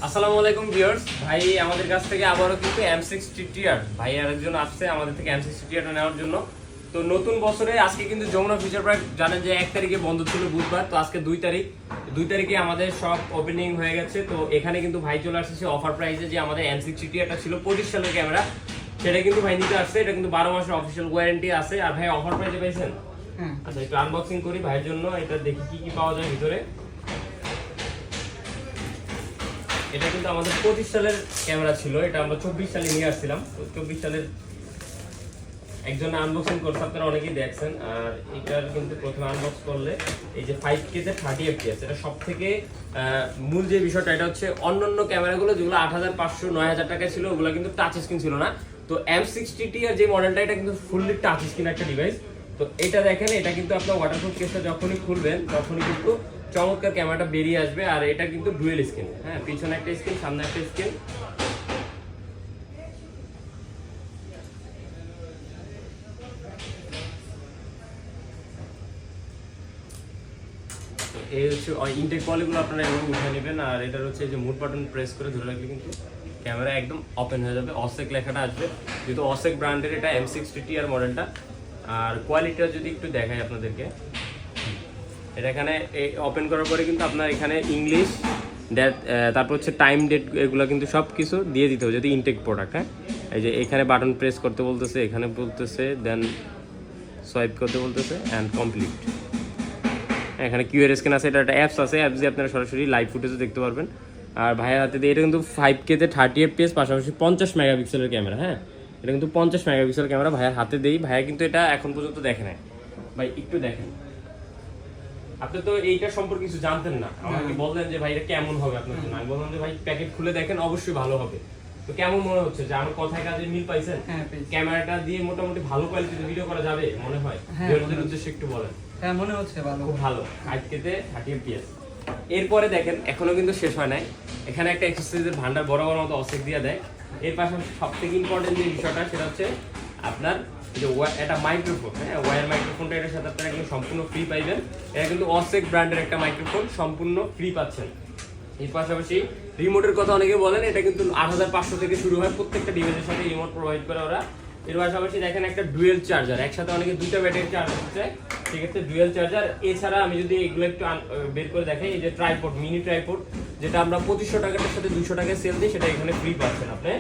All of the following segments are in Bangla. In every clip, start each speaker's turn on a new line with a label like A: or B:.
A: আসসালামু আলাইকুম ভিউয়ার্স, ভাই আমাদের কাছ থেকে আবারও কিন্তু M60 টিআর ভাই আরেকজন আসছে আমাদের থেকে M60 টিআরটা নেওয়ার জন্য। তো নতুন বছরে আজকে কিন্তু যমুনা ফিউচার পার্ক জানেন যে 1 তারিখে বন্ধ ছিল বুধবার, তো আজকে 2 তারিখে আমাদের সব ওপেনিং হয়ে গেছে। তো এখানে কিন্তু ভাই চলে আসছে অফার প্রাইসে, যে আমাদের M60 টিআরটা ছিল 25 সালের ক্যামেরা, সেটা কিন্তু ভাই নিতে আসছে। এটা কিন্তু 12 মাসের অফিসিয়াল ওয়ারেন্টি আছে। আর ভাই অফার প্রাইসে পাইছেন। আচ্ছা, একটু আনবক্সিং করি ভাইয়ের জন্য, এটা দেখি কি কি পাওয়া যায় ভিতরে। এটা কিন্তু আমাদের 25 সালের ক্যামেরা ছিল, এটা আমরা 24 সালে নিয়ে আসছিলাম। তো 24 সালের একজন আনবক্সিং করছে, আপনারা অনেকেই দেখছেন। আর এটার কিন্তু প্রথমে আনবক্স করলে এই যে 5K তে 30 fps, এটা সব থেকে মূল যে বিষয়টা, এটা হচ্ছে অন্যান্য ক্যামেরাগুলো যেগুলো 8500 9000 টাকা ছিল, ওগুলো কিন্তু টাচ স্ক্রিন ছিল না। তো M60T আর যে মডেলটা, এটা কিন্তু ফুললি টাচ স্ক্রিন একটা ডিভাইস। তো এটা দেখেন, এটা কিন্তু আপনার ওয়াটারপ্রুফ কেসটা যখনই খুলবেন তখনই কিন্তু চমৎকার ক্যামেরাটা বেরিয়ে আসবে। আর এটা কিন্তু ডুয়েল স্ক্রিন, হ্যাঁ, পিছনে একটা স্ক্রিন, সামনে একটা স্ক্রিন। এই হচ্ছে ইনটেক পলিগুলো আপনারা এভাবে উঠে নেবেন। আর এটার হচ্ছে যে মুড বাটন প্রেস করে ধরে রাখলে কিন্তু ক্যামেরা একদম ওপেন হয়ে যাবে, অসেক লেখাটা আসবে, যেহেতু অসেক ব্র্যান্ডের এটা M60T আর মডেলটা। আর কোয়ালিটিটা যদি একটু দেখাই আপনাদেরকে, এটা এখানে ওপেন করার পরে কিন্তু আপনার এখানে ইংলিশ, তারপর হচ্ছে টাইম, ডেট, এগুলো কিন্তু সব কিছু দিয়ে দিতে হবে যদি ইনটেক প্রোডাক্ট। হ্যাঁ, এই যে এখানে বাটন প্রেস করতে বলতেছে, এখানে বলতেছে, দেন সোয়াইপ করতে বলতেছে, অ্যান্ড কমপ্লিট। এখানে কিউআর স্ক্যান আছে, এটা একটা অ্যাপস আছে, অ্যাপস দিয়ে আপনারা সরাসরি লাইভ ফুটেজও দেখতে পারবেন। আর ভাইয়ের হাতে দিয়ে এটা কিন্তু 5K তে 30 fps, পাশাপাশি 50 মেগাপিক্সেলের ক্যামেরা। হ্যাঁ, এটা কিন্তু 50 মেগাপিক্সেলের ক্যামেরা ভাইয়ের হাতে দেই। ভাইয়া কিন্তু এটা এখন পর্যন্ত দেখে নাই। ভাই একটু দেখেন, আপনি তো এইটা সম্পর্কে কিছু জানতেন না, আমাকে বললেন যে ভাই এটা কেমন হবে আপনার জন্য। আমি বললাম যে ভাই প্যাকেট খুলে দেখেন, অবশ্যই ভালো হবে। তো কেমন মনে হচ্ছে, যে আমার কথায় কাজে মিল পাইছেন? ক্যামেরাটা দিয়ে মোটামুটি ভালো কোয়ালিটিতে ভিডিও করা যাবে মনে হয়? ভিউয়ারদের উদ্দেশ্যে একটু বলেন।
B: হ্যাঁ, মনে হচ্ছে ভালো,
A: খুব ভালো। 5K তে 30 fps। এরপরে দেখেন, এখনো কিন্তু শেষ হয় নাই, এখানে একটা এক্সেসরিজের ভান্ডার বড় বড় মতো অসেক দিয়ে দেয়। এর পাশাপাশি সবথেকে ইম্পর্টেন্ট যে বিষয়টা, সেটা হচ্ছে আপনার যে এটা মাইক্রোফোন। হ্যাঁ, ওয়্যার মাইক্রোফোনটা এটার সাথে আপনারা একদম সম্পূর্ণ ফ্রি পাইবেন। এটা কিন্তু অসেক ব্র্যান্ডের একটা মাইক্রোফোন, সম্পূর্ণ ফ্রি পাচ্ছেন। এর পাশাপাশি রিমোটের কথা অনেকে বলেন, এটা কিন্তু 8500 থেকে শুরু হয়, প্রত্যেকটা ডিভাইসের সাথে রিমোট প্রোভাইড করে ওরা। এর পাশাপাশি দেখেন একটা ডুয়েল চার্জার, একসাথে অনেকে দুইটা ব্যাটারি চার্জ করতে চায়, সেক্ষেত্রে ডুয়েল চার্জার। এছাড়া আমি যদি এগুলো একটু বের করে দেখাই, এই যে ট্রাইপড, মিনি ট্রাইপড, যেটা আমরা 2500 টাকার সাথে 200 টাকায় সেল দিই, সেটা এখানে ফ্রি পাচ্ছেন আপনি।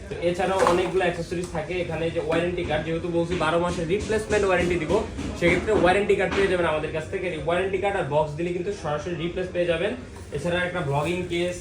A: তো এছাড়াও অনেকগুলো অ্যাক্সেসরিজ থাকে এখানে। যে ওয়ারেন্টি কার্ড, যেহেতু বলছি 12 মাসের রিপ্লেসমেন্ট ওয়ারেন্টি দিব, সেক্ষেত্রে ওয়ারেন্টি কার্ড পেয়ে যাবেন আমাদের কাছ থেকে। ওয়ারেন্টি কার্ড আর বক্স দিলে কিন্তু সরাসরি রিপ্লেস পেয়ে যাবেন। এছাড়া একটা ব্লগিং কেস,